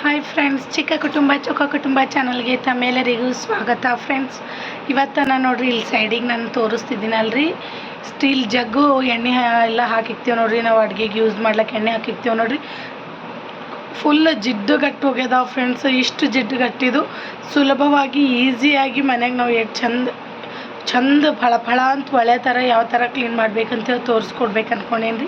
Hi friends, ಚಿಕ್ಕ ಕುಟುಂಬ ಚೊಕ್ಕ ಕುಟುಂಬ ಚಾನಲ್ಗೆ ತಮ್ಮೆಲ್ಲರಿಗೂ ಸ್ವಾಗತ. ಫ್ರೆಂಡ್ಸ್, ಇವತ್ತು ನಾನು ನೋಡ್ರಿ ಇಲ್ಲಿ ಸೈಡಿಗೆ ನಾನು ತೋರಿಸ್ತಿದ್ದೀನಲ್ರಿ, ಸ್ಟೀಲ್ ಜಗ್ಗು ಎಣ್ಣೆ ಎಲ್ಲ ಹಾಕಿಕ್ತೀವಿ ನೋಡ್ರಿ. ನಾವು ಅಡುಗೆಗೆ ಯೂಸ್ ಮಾಡ್ಲಿಕ್ಕೆ ಎಣ್ಣೆ ಹಾಕಿಕ್ತೀವಿ ನೋಡ್ರಿ. ಫುಲ್ ಜಿಡ್ಡು ಗಟ್ಟಿ ಹೋಗ್ಯದ ಫ್ರೆಂಡ್ಸ್. ಇಷ್ಟು ಜಿಡ್ಡು ಗಟ್ಟಿದು ಸುಲಭವಾಗಿ ಈಸಿಯಾಗಿ ಮನೆಗೆ ನಾವು ಎಷ್ಟು ಚಂದ ಫಳ ಅಂತ ಒಳ್ಳೆ ಥರ ಯಾವ ಥರ ಕ್ಲೀನ್ ಮಾಡ್ಬೇಕಂತ ತೋರಿಸ್ಕೊಡ್ಬೇಕು ಅಂದ್ಕೊಂಡೇನು ರೀ.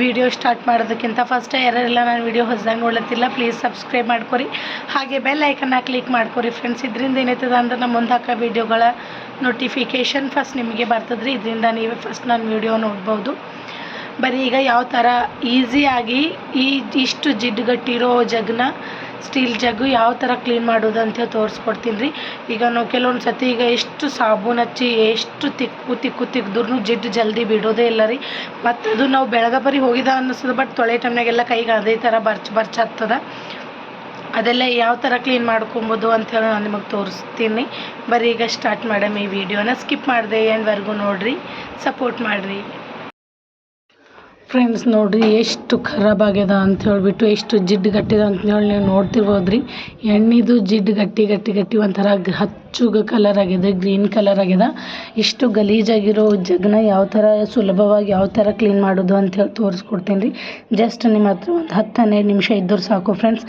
ವೀಡಿಯೋ ಸ್ಟಾರ್ಟ್ ಮಾಡೋದಕ್ಕಿಂತ ಫಸ್ಟ್ ಯಾರೆಲ್ಲ ನಾನು ವೀಡಿಯೋ ಹೊಸದಾಗಿ ನೋಡ್ಲತ್ತಿಲ್ಲ, ಪ್ಲೀಸ್ ಸಬ್ಸ್ಕ್ರೈಬ್ ಮಾಡ್ಕೊರಿ, ಹಾಗೆ ಬೆಲ್ ಐಕನ್ನ ಕ್ಲಿಕ್ ಮಾಡ್ಕೊರಿ ಫ್ರೆಂಡ್ಸ್. ಇದರಿಂದ ಏನಾಯ್ತದ ಅಂದ್ರೆ ನಮ್ಮ ಮುಂದೆ ಹಾಕೋ ವೀಡಿಯೋಗಳ ನೋಟಿಫಿಕೇಷನ್ ಫಸ್ಟ್ ನಿಮಗೆ ಬರ್ತದ್ರಿ. ಇದರಿಂದ ನೀವೇ ಫಸ್ಟ್ ನಾನು ವೀಡಿಯೋ ನೋಡ್ಬೋದು. ಬರೀ ಈಗ ಯಾವ ಥರ ಈಸಿಯಾಗಿ ಇಷ್ಟು ಜಿಡ್ಡುಗಟ್ಟಿರೋ ಜಗ್ನ, ಸ್ಟೀಲ್ ಜಗ್ಗು ಯಾವ ಥರ ಕ್ಲೀನ್ ಮಾಡೋದು ಅಂತ ತೋರಿಸ್ಕೊಡ್ತೀನಿ ರೀ. ಈಗ ನಾವು ಕೆಲವೊಂದು ಸತಿ ಈಗ ಎಷ್ಟು ಸಾಬೂನು ಹಚ್ಚಿ ಎಷ್ಟು ತಿಕ್ಕಿದ್ರೂ ಜಿಡ್ಡು ಜಲ್ದಿ ಬಿಡೋದೇ ಇಲ್ಲ ರೀ. ಮತ್ತು ಅದು ನಾವು ಬೆಳಗ್ಗೆ ಹೋಗಿದ ಅನ್ನಿಸ್ತದೆ, ಬಟ್ ತೊಳೆ ಟೈಮ್ನಾಗೆಲ್ಲ ಕೈಗೆ ಅದೇ ಥರ ಬರ್ಚ್ ಆಗ್ತದೆ. ಅದೆಲ್ಲ ಯಾವ ಥರ ಕ್ಲೀನ್ ಮಾಡ್ಕೊಬೋದು ಅಂಥೇಳಿ ನಾನು ನಿಮಗೆ ತೋರಿಸ್ತೀನಿ. ಬರೀ ಈಗ ಸ್ಟಾರ್ಟ್ ಮಾಡಮ್ ಈ ವಿಡಿಯೋನ. ಸ್ಕಿಪ್ ಮಾಡಿದೆ ಎಂಡ್ವರೆಗೂ ನೋಡಿರಿ, ಸಪೋರ್ಟ್ ಮಾಡಿರಿ ಫ್ರೆಂಡ್ಸ್. ನೋಡಿರಿ ಎಷ್ಟು ಖರಾಬ್ ಆಗ್ಯದ ಅಂತ ಹೇಳ್ಬಿಟ್ಟು, ಎಷ್ಟು ಜಿಡ್ಡು ಗಟ್ಟಿದ ಅಂತೇಳಿ ನೀವು ನೋಡ್ತಿರ್ಬೋದು ರೀ. ಎಣ್ಣೆದು ಜಿಡ್ಡು ಗಟ್ಟಿ ಒಂಥರ ಹಚ್ಚುಗ ಕಲರ್ ಆಗಿದೆ, ಗ್ರೀನ್ ಕಲರ್ ಆಗ್ಯದ. ಇಷ್ಟು ಗಲೀಜಾಗಿರೋ ಜಗ್ನ ಯಾವ ಥರ ಸುಲಭವಾಗಿ ಯಾವ ಥರ ಕ್ಲೀನ್ ಮಾಡೋದು ಅಂಥೇಳಿ ತೋರಿಸ್ಕೊಡ್ತೀನಿ ರೀ. ಜಸ್ಟ್ ನಿಮ್ಮ ಹತ್ರ ಒಂದು 10-12 ನಿಮಿಷ ಇದ್ದರೂ ಸಾಕು ಫ್ರೆಂಡ್ಸ್.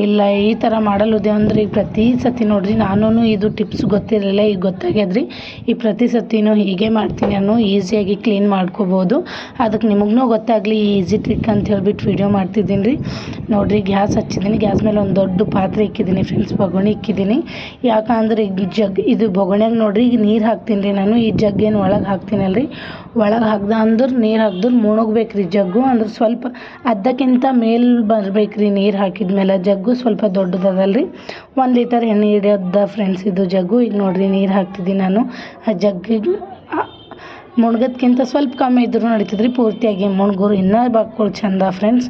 ಇಲ್ಲ ಈ ಥರ ಮಾಡಲ್ಲದೆ ಅಂದ್ರೆ ಈಗ ಪ್ರತಿ ಸತಿ ನೋಡಿರಿ, ನಾನು ಇದು ಟಿಪ್ಸ್ ಗೊತ್ತಿರಲಿಲ್ಲ, ಈಗ ಗೊತ್ತಾಗ್ಯದ್ರಿ. ಈ ಪ್ರತಿ ಸತಿನೂ ಹೀಗೆ ಮಾಡ್ತೀನಿ, ನಾನು ಈಸಿಯಾಗಿ ಕ್ಲೀನ್ ಮಾಡ್ಕೋಬೋದು. ಅದಕ್ಕೆ ನಿಮಗೂ ಗೊತ್ತಾಗಲಿ ಈಸಿ ಟ್ರಿಕ್ ಅಂತ ಹೇಳ್ಬಿಟ್ಟು ವೀಡಿಯೋ ಮಾಡ್ತಿದ್ದೀನಿ ರೀ. ನೋಡಿರಿ, ಗ್ಯಾಸ್ ಹಚ್ಚಿದ್ದೀನಿ, ಗ್ಯಾಸ್ ಮೇಲೆ ಒಂದು ದೊಡ್ಡ ಪಾತ್ರೆ ಇಕ್ಕಿದ್ದೀನಿ ಫ್ರೆಂಡ್ಸ್, ಬೊಗಣಿ ಇಕ್ಕಿದ್ದೀನಿ. ಯಾಕಂದ್ರೆ ಈಗ ಇದು ಬೊಗಣ್ಯಾಗ ನೋಡಿರಿ ಈಗ ನೀರು ಹಾಕ್ತೀನಿ ರೀ ನಾನು. ಈ ಜಗ್ ಏನು ಒಳಗೆ ಹಾಕ್ತೀನಲ್ರಿ, ಒಳಗೆ ಹಾಕ್ದ ಅಂದ್ರೆ ನೀರು ಹಾಕಿದ್ರೆ ಮುಣಗ್ಬೇಕು ರೀ ಜಗ್ಗು. ಅಂದ್ರೆ ಸ್ವಲ್ಪ ಅರ್ಧಕ್ಕಿಂತ ಮೇಲೆ ಬರ್ಬೇಕು ರೀ ನೀರು ಹಾಕಿದ್ಮೇಲೆ. ಜಗ್ಗು ಸ್ವಲ್ಪ ದೊಡ್ಡದಲ್ರಿ, 1 ಲೀಟರ್ ಎಣ್ಣೆ ಹಿಡಿಯೋದ ಫ್ರೆಂಡ್ಸ್ ಇದು ಜಗ್ಗು. ಈಗ ನೋಡಿರಿ ನೀರು ಹಾಕ್ತಿದ್ದೀನಿ ನಾನು. ಆ ಜಗ್ಗಿಗೆ ಮುಣ್ಗೋದ್ಕಿಂತ ಸ್ವಲ್ಪ ಕಮ್ಮಿ ಇದ್ರೂ ನಡೀತದ್ರಿ, ಪೂರ್ತಿಯಾಗಿ ಮುಣ್ಗೋರು ಇನ್ನೂ ಬಾಕ್ಕೊಳ್ಳಿ ಚಂದ ಫ್ರೆಂಡ್ಸ್.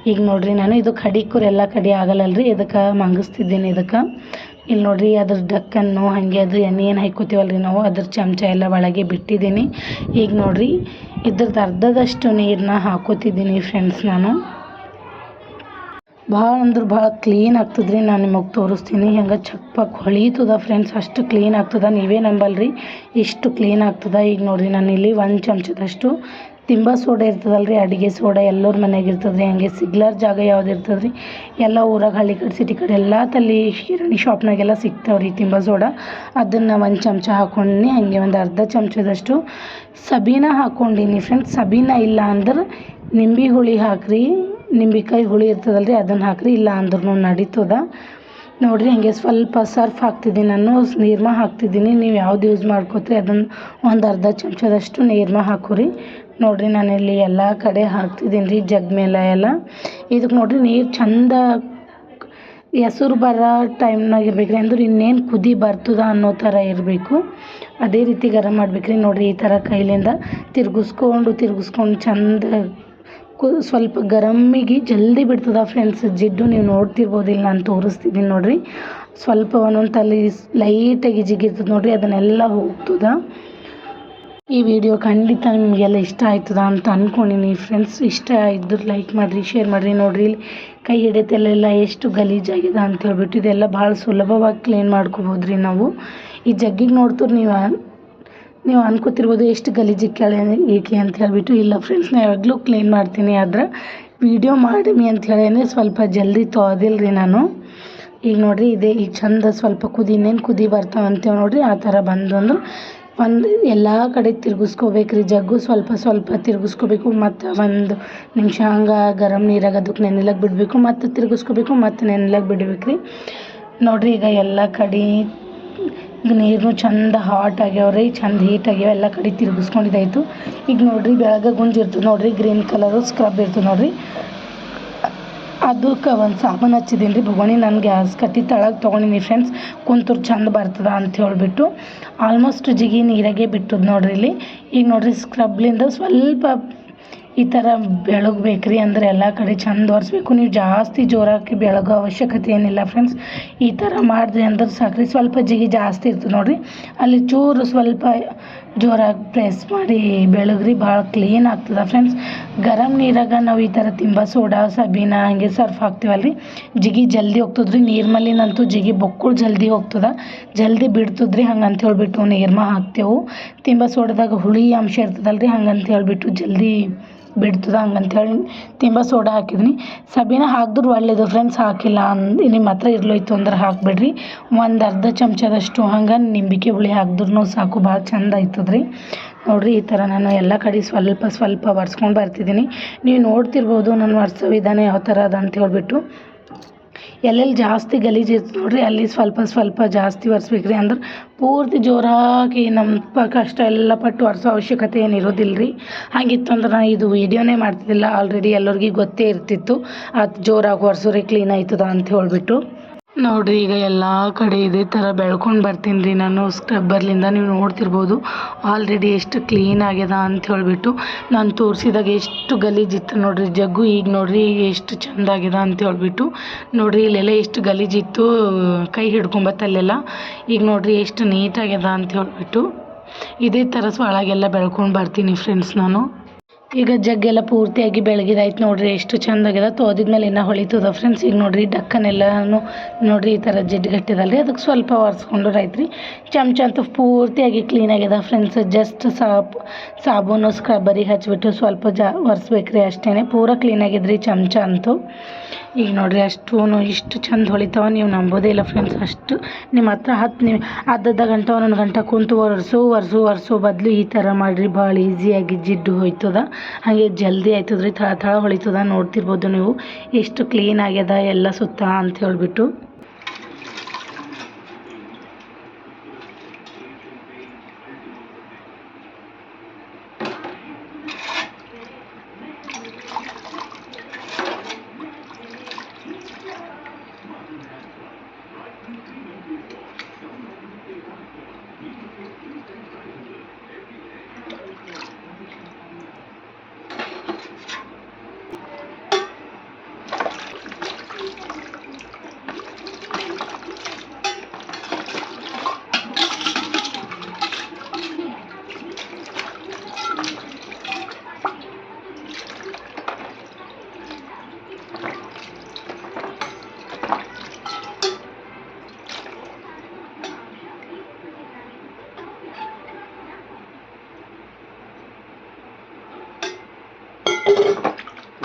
ಈಗ ನೋಡಿರಿ ನಾನು ಇದು ಕಡಿಕೂರು ಎಲ್ಲ ಕಡಿ ಆಗಲ್ಲಲ್ರಿ, ಇದಕ್ಕೆ ಮಂಗಿಸ್ತಿದ್ದೀನಿ. ಇದಕ್ಕೆ ಇಲ್ಲಿ ನೋಡಿರಿ ಅದ್ರ ಡಕ್ಕನ್ನು ಹಾಗೆ ಅದು ಎಣ್ಣೆ ಏನು ಹಾಕ್ಕೋತೀವಲ್ರಿ ನಾವು, ಅದ್ರ ಚಮಚ ಎಲ್ಲ ಒಳಗೆ ಬಿಟ್ಟಿದ್ದೀನಿ. ಈಗ ನೋಡಿರಿ ಇದ್ರದ್ದು ಅರ್ಧದಷ್ಟು ನೀರನ್ನ ಹಾಕೋತಿದ್ದೀನಿ ಫ್ರೆಂಡ್ಸ್. ನಾನು ಭಾಳ ಅಂದ್ರೆ ಭಾಳ ಕ್ಲೀನ್ ಆಗ್ತದ್ರಿ. ನಾನು ನಿಮಗೆ ತೋರಿಸ್ತೀನಿ ಹೆಂಗೆ ಚಕ್ಪಕ್ ಹೊಳೀತದ ಫ್ರೆಂಡ್ಸ್, ಅಷ್ಟು ಕ್ಲೀನ್ ಆಗ್ತದೆ. ನೀವೇ ನಂಬಲ್ರಿ, ಇಷ್ಟು ಕ್ಲೀನ್ ಆಗ್ತದೆ. ಈಗ ನೋಡಿರಿ ನಾನು ಇಲ್ಲಿ 1 ಚಮಚದಷ್ಟು ತಿಂಬ ಸೋಡಾ ಇರ್ತದಲ್ರಿ, ಅಡುಗೆ ಸೋಡಾ ಎಲ್ಲರ ಮನೆಗೆ ಇರ್ತದ್ರಿ. ಹಾಗೆ ಸಿಗ್ಲಾರ ಜಾಗ ಯಾವ್ದು ಇರ್ತದ್ರಿ, ಎಲ್ಲ ಊರಾಗ ಹಳ್ಳಿ ಕಡೆ ಸಿಟಿ ಕಡೆ ಎಲ್ಲ ತಲ್ಲಿ ಕಿರಾಣಿ ಶಾಪ್ನಾಗೆಲ್ಲ ಸಿಗ್ತಾವ್ರಿ ತಿಂಬ ಸೋಡಾ. ಅದನ್ನು 1 ಚಮಚ ಹಾಕ್ಕೊಂಡು ಹಾಗೆ ಒಂದು ಅರ್ಧ ಚಮಚದಷ್ಟು ಸಬೀನ ಹಾಕ್ಕೊಂಡಿನಿ ಫ್ರೆಂಡ್ಸ್. ಸಬೀನ ಇಲ್ಲ ಅಂದ್ರೆ ನಿಂಬೆ ಹುಳಿ ಹಾಕ್ರಿ, ನಿಂಬೆಕಾಯಿ ಹುಳಿ ಇರ್ತದಲ್ರಿ ಅದನ್ನು ಹಾಕ್ರಿ, ಇಲ್ಲ ಅಂದ್ರೂ ನಡೀತದ. ನೋಡಿರಿ ಹಾಗೆ ಸ್ವಲ್ಪ ಸರ್ಫ್ ಹಾಕ್ತಿದ್ದೀನಿ ನಾನು, ನೀರ್ಮ ಹಾಕ್ತಿದ್ದೀನಿ. ನೀವು ಯಾವ್ದು ಯೂಸ್ ಮಾಡ್ಕೋತೀರಿ ಅದನ್ನು ಒಂದು ಅರ್ಧ ಚಮಚದಷ್ಟು ನೀರ್ಮ ಹಾಕೋರಿ. ನೋಡಿರಿ ನಾನಿಲ್ಲಿ ಎಲ್ಲ ಕಡೆ ಹಾಕ್ತಿದ್ದೀನಿ ರೀ ಜಗ್ ಮೇಲೆ ಎಲ್ಲ. ಇದಕ್ಕೆ ನೋಡಿರಿ ನೀರು ಚಂದ ಹೆಸರು ಬರೋ ಟೈಮ್ನಾಗ ಇರ್ಬೇಕು ರೀ, ಅಂದ್ರೆ ಇನ್ನೇನು ಕುದಿ ಬರ್ತದ ಅನ್ನೋ ಥರ ಇರಬೇಕು. ಅದೇ ರೀತಿ ಗರಂ ಮಾಡ್ಬೇಕ್ರಿ. ನೋಡಿರಿ ಈ ಥರ ಕೈಲಿಂದ ತಿರ್ಗಿಸ್ಕೊಂಡು ಚಂದ ಸ್ವಲ್ಪ ಗರಮ್ಮಿಗೆ ಜಲ್ದಿ ಬಿಡ್ತದ ಫ್ರೆಂಡ್ಸ್ ಜಿಡ್ಡು. ನೀವು ನೋಡ್ತಿರ್ಬೋದು, ಇಲ್ಲಿ ನಾನು ತೋರಿಸ್ತಿದ್ದೀನಿ ನೋಡಿರಿ. ಸ್ವಲ್ಪ ಒಂದೊಂದು ತಲೆ ಲೈಟಾಗಿ ಜಿಗಿರ್ತದೆ ನೋಡಿರಿ, ಅದನ್ನೆಲ್ಲ ಹೋಗ್ತದ. ಈ ವಿಡಿಯೋ ಖಂಡಿತ ನಿಮಗೆಲ್ಲ ಇಷ್ಟ ಆಯ್ತದ ಅಂತ ಅಂದ್ಕೊಂಡಿನಿ ಫ್ರೆಂಡ್ಸ್. ಇಷ್ಟ ಇದ್ರೆ ಲೈಕ್ ಮಾಡಿರಿ, ಶೇರ್ ಮಾಡಿರಿ. ನೋಡಿರಿ ಇಲ್ಲಿ ಕೈ ಹಿಡಿತಲ್ಲೆಲ್ಲ ಎಷ್ಟು ಗಲೀಜಾಗಿದೆ ಅಂತ ಹೇಳ್ಬಿಟ್ಟು, ಇದೆಲ್ಲ ಭಾಳ ಸುಲಭವಾಗಿ ಕ್ಲೀನ್ ಮಾಡ್ಕೋಬೋದು ರೀ ನಾವು. ಈ ಜಗ್ಗಿಗೆ ನೋಡ್ತೀರಿ ನೀವು ಅನ್ಕೋತಿರ್ಬೋದು ಎಷ್ಟು ಗಲೀಜಿಗೆ ಏಕೆ ಅಂತ ಹೇಳ್ಬಿಟ್ಟು. ಇಲ್ಲ ಫ್ರೆಂಡ್ಸ್, ನಾನು ಯಾವಾಗಲೂ ಕ್ಲೀನ್ ಮಾಡ್ತೀನಿ, ಆದ್ರೆ ವೀಡಿಯೋ ಮಾಡಿಮಿ ಅಂತ ಹೇಳೇನೆ ಸ್ವಲ್ಪ ಜಲ್ದಿ ತೊಳೆದಿಲ್ಲ ರೀ ನಾನು. ಈಗ ನೋಡಿರಿ ಇದೇ ಈಗ ಚಂದ ಸ್ವಲ್ಪ ಇನ್ನೇನು ಕುದಿ ಬರ್ತಾವಂತೇವೆ ನೋಡಿರಿ. ಆ ಥರ ಬಂದು ಅಂದ್ರೆ ಒಂದು ಎಲ್ಲ ಕಡೆ ತಿರ್ಗಿಸ್ಕೋಬೇಕು ರೀ ಜಗ್ಗು. ಸ್ವಲ್ಪ ತಿರ್ಗಿಸ್ಕೋಬೇಕು, ಮತ್ತು 1 ನಿಮಿಷ ಹಂಗೆ ಗರಂ ನೀರಾಗ ಅದಕ್ಕೆ ನೆನೆಲಕ್ಕೆ ಬಿಡಬೇಕು, ಮತ್ತು ತಿರ್ಗಿಸ್ಕೋಬೇಕು, ಮತ್ತು ನೆನೆಲಕ್ಕೆ ಬಿಡಬೇಕು ರೀ. ನೋಡಿರಿ ಈಗ ಎಲ್ಲ ಕಡೆ ನೀರು ಚಂದ ಹಾಟ್ ಆಗ್ಯಾವ್ರಿ, ಚಂದ ಹೀಟ್ ಆಗ್ಯಾವ. ಎಲ್ಲ ಕಡೆ ತಿರ್ಗಿಸ್ಕೊಂಡಿದ್ದಾಯ್ತು. ಈಗ ನೋಡಿರಿ ಬೆಳಗ್ಗೆ ಗುಂಜ್ ಇರ್ತದೆ ನೋಡಿರಿ, ಗ್ರೀನ್ ಕಲರು ಸ್ಕ್ರಬ್ ಇರ್ತದೆ ನೋಡಿರಿ. ಅದಕ್ಕೆ ಒಂದು ಸಾಬೂನು ಹಚ್ಚಿದ್ದೀನಿ ರೀ ಬೊಗಣಿ. ನಾನು ಗ್ಯಾಸ್ ಕಟ್ಟಿ ತಳಗೆ ತೊಗೊಂಡಿನಿ ಫ್ರೆಂಡ್ಸ್, ಕುಂತೂರು ಚಂದ ಬರ್ತದ ಅಂತ ಹೇಳ್ಬಿಟ್ಟು. ಆಲ್ಮೋಸ್ಟ್ ಜಿಗಿ ನೀರಾಗೆ ಬಿಟ್ಟದ್ದು ನೋಡಿರಿ ಇಲ್ಲಿ. ಈಗ ನೋಡಿರಿ ಸ್ಕ್ರಬ್ಲಿಂದ ಸ್ವಲ್ಪ ಈ ಥರ ಬೆಳಗ್ಬೇಕು ರೀ, ಅಂದರೆ ಎಲ್ಲ ಕಡೆ ಚಂದ ಒರೆಸ್ಬೇಕು. ನೀವು ಜಾಸ್ತಿ ಜೋರಾಗಿ ಬೆಳಗೋ ಅವಶ್ಯಕತೆ ಏನಿಲ್ಲ ಫ್ರೆಂಡ್ಸ್. ಈ ಥರ ಮಾಡಿದ್ರಿ ಅಂದ್ರೆ ಸಾಕ್ರಿ. ಸ್ವಲ್ಪ ಜಿಗಿ ಜಾಸ್ತಿ ಇರ್ತದೆ ನೋಡಿರಿ, ಅಲ್ಲಿ ಚೂರು ಸ್ವಲ್ಪ ಜೋರಾಗಿ ಪ್ರೆಸ್ ಮಾಡಿ ಬೆಳಗ್ರಿ, ಭಾಳ ಕ್ಲೀನ್ ಆಗ್ತದೆ ಫ್ರೆಂಡ್ಸ್. ಗರಂ ನೀರಾಗ ನಾವು ಈ ಥರ ತಿಂಬ ಸೋಡಾ ಸಬೀನ ಹಂಗೆ ಸರ್ಫ್ ಹಾಕ್ತೀವಲ್ರಿ ಜಿಗಿ ಜಲ್ದಿ ಹೋಗ್ತದ್ರಿ. ನೀರ್ಮಲಿನಂತೂ ಜಿಗಿ ಬೊಕ್ಕುಳು ಜಲ್ದಿ ಹೋಗ್ತದೆ, ಜಲ್ದಿ ಬಿಡ್ತದ್ರಿ. ಹಂಗಂತ ಹೇಳ್ಬಿಟ್ಟು ನೀರ್ಮ ಹಾಕ್ತೇವೆ. ತಿಂಬ ಸೋಡಾದಾಗ ಹುಳಿ ಅಂಶ ಇರ್ತದಲ್ರಿ, ಹಂಗಂತ ಹೇಳ್ಬಿಟ್ಟು ಜಲ್ದಿ ಬಿಡ್ತದೆ. ಹಂಗಂತೇಳಿ ತಿಂಬ ಸೋಡಾ ಹಾಕಿದ್ನಿ. ಸಬೀನ ಹಾಕಿದ್ರು ಒಳ್ಳೇದು ಫ್ರೆಂಡ್ಸ್. ಹಾಕಿಲ್ಲ ನಿಮ್ಮ ಹತ್ರ ಇರ್ಲೋಯ್ತು ಅಂದ್ರೆ ಹಾಕ್ಬಿಡ್ರಿ. ಒಂದು ಅರ್ಧ ಚಮಚದಷ್ಟು ಹಂಗೆ ನಿಂಬಿಕೆ ಹುಳಿ ಹಾಕಿದ್ರೂ ಸಾಕು, ಭಾಳ ಚಂದ ಆಯ್ತದ್ರಿ. ನೋಡಿರಿ ಈ ಥರ ನಾನು ಎಲ್ಲ ಕಡೆ ಸ್ವಲ್ಪ ಸ್ವಲ್ಪ ಒರೆಸ್ಕೊಂಡು ಬರ್ತಿದ್ದೀನಿ. ನೀವು ನೋಡ್ತಿರ್ಬೋದು ನನ್ನ ಒರೆಸೋ ವಿಧಾನ ಯಾವ ಥರ ಅದ ಅಂತ ಹೇಳ್ಬಿಟ್ಟು. ಎಲ್ಲೆಲ್ಲಿ ಜಾಸ್ತಿ ಗಲೀಜು ಇರ್ತದೆ ನೋಡಿರಿ ಅಲ್ಲಿ ಸ್ವಲ್ಪ ಜಾಸ್ತಿ ಒರೆಸ್ಬೇಕ್ರಿ. ಅಂದ್ರೆ ಪೂರ್ತಿ ಜೋರಾಗಿ ನಮ್ಮ ಕಷ್ಟ ಎಲ್ಲ ಪಟ್ಟು ಒರೆಸೋ ಅವಶ್ಯಕತೆ ಏನು ಇರೋದಿಲ್ಲ ರೀ. ಹಾಗಿತ್ತು ಅಂದ್ರೆ ನಾನು ಇದು ವೀಡಿಯೋನೇ ಮಾಡ್ತಿದ್ದಿಲ್ಲ. ಆಲ್ರೆಡಿ ಎಲ್ಲರಿಗೂ ಗೊತ್ತೇ ಇರ್ತಿತ್ತು ಅದು ಜೋರಾಗಿ ಒರೆಸೋರಿ ಕ್ಲೀನ್ ಆಯ್ತದ ಅಂತ ಹೇಳ್ಬಿಟ್ಟು. ನೋಡಿರಿ ಈಗ ಎಲ್ಲ ಕಡೆ ಇದೇ ಥರ ಬೆಳ್ಕೊಂಡು ಬರ್ತೀನಿ ರೀ ನಾನು ಸ್ಕ್ರಬ್ಬರ್ಲಿಂದ. ನೀವು ನೋಡ್ತಿರ್ಬೋದು ಆಲ್ರೆಡಿ ಎಷ್ಟು ಕ್ಲೀನ್ ಆಗ್ಯದ ಅಂತ ಹೇಳ್ಬಿಟ್ಟು. ನಾನು ತೋರಿಸಿದಾಗ ಎಷ್ಟು ಗಲೀಜಿತ್ತು ನೋಡಿರಿ ಜಗ್ಗು. ಈಗ ನೋಡಿರಿ ಈಗ ಎಷ್ಟು ಚೆಂದ ಆಗ್ಯದ ಅಂತ ಹೇಳ್ಬಿಟ್ಟು. ನೋಡಿರಿ ಇಲ್ಲೆಲ್ಲ ಎಷ್ಟು ಗಲೀಜಿತ್ತು, ಕೈ ಹಿಡ್ಕೊಂಬತ್ತಲ್ಲೆಲ್ಲ. ಈಗ ನೋಡಿರಿ ಎಷ್ಟು ನೀಟಾಗ್ಯದ ಅಂತ ಹೇಳ್ಬಿಟ್ಟು. ಇದೇ ಥರ ಒಳಗೆಲ್ಲ ಬೆಳ್ಕೊಂಡು ಬರ್ತೀನಿ ಫ್ರೆಂಡ್ಸ್ ನಾನು. ಈಗ ಜಗ್ಗೆಲ್ಲ ಪೂರ್ತಿಯಾಗಿ ಬೆಳಗಿದಾಯ್ತು ನೋಡಿರಿ ಎಷ್ಟು ಚೆಂದ ಆಗ್ಯದ. ತೊಳೆದಿದ್ಮೇಲೆ ಇನ್ನೂ ಹೊಳಿತದ ಫ್ರೆಂಡ್ಸ್. ಈಗ ನೋಡಿರಿ ಡಕ್ಕನೆಲ್ಲನೂ ನೋಡಿರಿ ಈ ಥರ ಜಿಡ್ಡುಗಟ್ಟಿದಲ್ರಿ, ಅದಕ್ಕೆ ಸ್ವಲ್ಪ ಒರೆಸ್ಕೊಂಡು ಆಯ್ತು ರೀ. ಚಮಚ ಅಂತೂ ಪೂರ್ತಿಯಾಗಿ ಕ್ಲೀನ್ ಆಗ್ಯದ ಫ್ರೆಂಡ್ಸ್. ಜಸ್ಟ್ ಸಾಬೂನು ಸ್ಕ್ರಬ್ಬರಿಗೆ ಹಚ್ಬಿಟ್ಟು ಸ್ವಲ್ಪ ಒರೆಸ್ಬೇಕ್ರಿ ಅಷ್ಟೇ. ಪೂರ ಕ್ಲೀನ್ ಆಗಿದ್ರಿ ಚಮಚ ಅಂತೂ. ಈಗ ನೋಡಿರಿ ಅಷ್ಟು ಇಷ್ಟು ಚಂದ ಹೊಳಿತಾವ, ನೀವು ನಂಬೋದೇ ಇಲ್ಲ ಫ್ರೆಂಡ್ಸ್. ಅಷ್ಟು ನಿಮ್ಮ ಹತ್ರ ಅರ್ಧ ಗಂಟೆ ಒಂದೊಂದು ಗಂಟೆ ಕುಂತು ಒರೆಸೋ ಬದಲು ಈ ಥರ ಮಾಡಿರಿ, ಭಾಳ ಈಸಿಯಾಗಿ ಜಿಡ್ಡು ಹೋಯ್ತದ. ಹಾಗೆ ಜಲ್ದಿ ಆಯ್ತದ್ರಿ, ಥಳ ಹೊಳಿತದ. ನೋಡ್ತಿರ್ಬೋದು ನೀವು ಎಷ್ಟು ಕ್ಲೀನ್ ಆಗ್ಯದ ಎಲ್ಲ ಸುತ್ತ ಅಂತ ಹೇಳ್ಬಿಟ್ಟು.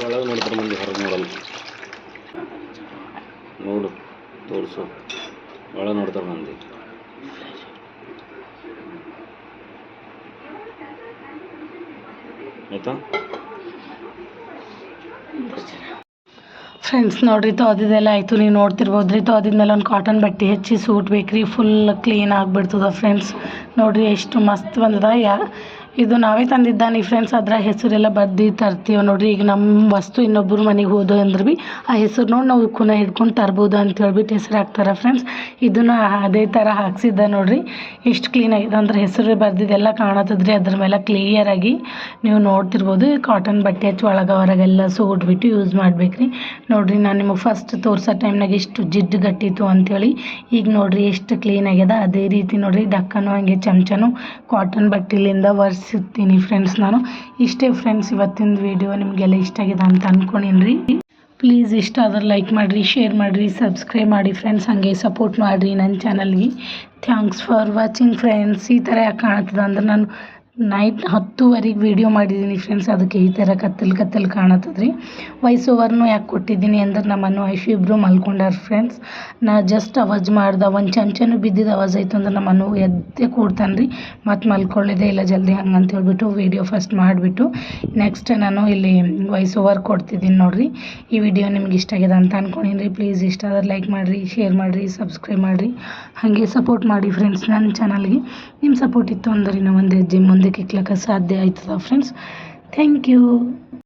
ಒಳಗೆ ನೋಡ್ತಾರೆ ಮಂದಿ, ಹೊರಗೆ ನೋಡಲ್ಲ. ನೋಡು ತೋರಿಸು, ಒಳಗೆ ನೋಡ್ತಾರೆ ಮಂದಿ. ಆಯಿತಾ ಫ್ರೆಂಡ್ಸ್? ನೋಡಿರಿ ತೊಳೆದಿದ್ದೆಲ್ಲ ಆಯಿತು. ನೀವು ನೋಡ್ತಿರ್ಬೋದು ರೀ. ತೊಳೆದಿದ್ಮೇಲೆ ಒಂದು ಕಾಟನ್ ಬಟ್ಟೆ ಹಚ್ಚಿ ಸೂಟ್ ಬೇಕ್ರಿ, ಫುಲ್ ಕ್ಲೀನ್ ಆಗಿಬಿಡ್ತದ ಫ್ರೆಂಡ್ಸ್. ನೋಡಿರಿ ಎಷ್ಟು ಮಸ್ತ್ ಬಂದದ. ಇದು ನಾವೇ ತಂದಿದ್ದಾನೆ ಫ್ರೆಂಡ್ಸ್. ಅದರ ಹೆಸರೆಲ್ಲ ಬರ್ದು ತರ್ತೀವಿ ನೋಡಿರಿ. ಈಗ ನಮ್ಮ ವಸ್ತು ಇನ್ನೊಬ್ಬರು ಮನೆಗೆ ಹೋದೋ ಅಂದ್ರೆ ಭೀ ಆ ಹೆಸರು ನೋಡಿ ನಾವು ಕುನ ಹಿಡ್ಕೊಂಡು ತರ್ಬೋದು ಅಂತ ಹೇಳ್ಬಿಟ್ಟು ಹೆಸರು ಹಾಕ್ತಾರೆ ಫ್ರೆಂಡ್ಸ್. ಇದನ್ನು ಅದೇ ಥರ ಹಾಕ್ಸಿದ್ದೆ ನೋಡಿರಿ. ಎಷ್ಟು ಕ್ಲೀನಾಗಿದೆ ಅಂದ್ರೆ ಹೆಸರು ಬರ್ದಿದ್ದೆಲ್ಲ ಕಾಣತ್ತದ್ರಿ ಅದ್ರ ಮೇಲೆ ಕ್ಲಿಯರಾಗಿ. ನೀವು ನೋಡ್ತಿರ್ಬೋದು. ಕಾಟನ್ ಬಟ್ಟೆ ಹಚ್ಚಿ ಒಳಗೆ ಹೊರಗೆಲ್ಲ ಸೂಟ್ಬಿಟ್ಟು ಯೂಸ್ ಮಾಡ್ಬೇಕ್ರಿ. ನೋಡಿರಿ ನಾನು ನಿಮಗೆ ಫಸ್ಟ್ ತೋರಿಸೋ ಟೈಮ್ನಾಗ ಎಷ್ಟು ಜಿಡ್ಡು ಗಟ್ಟಿತ್ತು ಅಂಥೇಳಿ. ಈಗ ನೋಡಿರಿ ಎಷ್ಟು ಕ್ಲೀನ್ ಆಗ್ಯದ. ಅದೇ ರೀತಿ ನೋಡಿರಿ ಡಕ್ಕನು ಹಂಗೆ ಚಮಚನು ಕಾಟನ್ ಬಟ್ಟೆಲಿಂದ ಒರೆಸುತ್ತೀನಿ ಫ್ರೆಂಡ್ಸ್ ನಾನು. ಇಷ್ಟೇ ಫ್ರೆಂಡ್ಸ್ ಇವತ್ತಿನ ವಿಡಿಯೋ. ನಿಮಗೆಲ್ಲ ಇಷ್ಟ ಆಗಿದೆ ಅಂತ ಅಂದ್ಕೊಂಡೀನಿ ರೀ. ಪ್ಲೀಸ್ ಇಷ್ಟ ಆದ್ರೆ ಲೈಕ್ ಮಾಡಿರಿ, ಶೇರ್ ಮಾಡಿರಿ, ಸಬ್ಸ್ಕ್ರೈಬ್ ಮಾಡಿ ಫ್ರೆಂಡ್ಸ್. ಹಾಗೆ ಸಪೋರ್ಟ್ ಮಾಡಿರಿ ನನ್ನ ಚಾನಲ್ಗೆ. Thanks for watching friends. ಈ ಥರ ಯಾಕೆ ಕಾಣ್ತದೆ ಅಂದ್ರೆ ನಾನು ನೈಟ್ 10:00ವರೆಗೆ ವೀಡಿಯೋ ಮಾಡಿದ್ದೀನಿ ಫ್ರೆಂಡ್ಸ್. ಅದಕ್ಕೆ ಈ ಥರ ಕತ್ತಲು ಕಾಣತ್ತದ್ರಿ. ವಾಯ್ಸ್ ಓವರ್ನು ಯಾಕೆ ಕೊಟ್ಟಿದ್ದೀನಿ ಅಂದ್ರೆ ನಮ್ಮನ್ನು ಐಶು ಇಬ್ಬರು ಮಲ್ಕೊಂಡಾರ ಫ್ರೆಂಡ್ಸ್. ನಾ ಜಸ್ಟ್ ಅವಾಜ್ ಮಾಡ್ದೆ, ಒಂದು ಚಮಚನೂ ಬಿದ್ದಿದ್ದು ಅವಾಜ್ ಆಯಿತು ಅಂದ್ರೆ ನಮ್ಮನ್ನು ಎದ್ದೆ ಕೂಡ್ತಾನೆ ರೀ. ಮತ್ತು ಮಲ್ಕೊಳ್ಳೋದೇ ಇಲ್ಲ ಜಲ್ದಿ ಹಂಗಂತ ಹೇಳ್ಬಿಟ್ಟು ವೀಡಿಯೋ ಫಸ್ಟ್ ಮಾಡಿಬಿಟ್ಟು ನೆಕ್ಸ್ಟ್ ನಾನು ಇಲ್ಲಿ ವಾಯ್ಸ್ ಓವರ್ ಕೊಡ್ತಿದ್ದೀನಿ ನೋಡಿರಿ. ಈ ವಿಡಿಯೋ ನಿಮ್ಗೆ ಇಷ್ಟ ಆಗಿದೆ ಅಂತ ಅಂದ್ಕೊಂಡಿನಿ ರೀ. ಪ್ಲೀಸ್ ಇಷ್ಟ ಆದ್ರೆ ಲೈಕ್ ಮಾಡಿರಿ, ಶೇರ್ ಮಾಡಿರಿ, ಸಬ್ಸ್ಕ್ರೈಬ್ ಮಾಡಿರಿ, ಹಾಗೆ ಸಪೋರ್ಟ್ ಮಾಡಿ ಫ್ರೆಂಡ್ಸ್ ನನ್ನ ಚಾನಲ್ಗೆ. ನಿಮ್ಮ ಸಪೋರ್ಟ್ ಇತ್ತು ಅಂದ್ರೆ ನಾವು ಒಂದು ಹೆಜ್ಜೆ ಮುಂದಕ್ಕೆ ಇಕ್ಲಕ್ಕೆ ಸಾಧ್ಯ ಆಯ್ತದ ಫ್ರೆಂಡ್ಸ್. Thank you.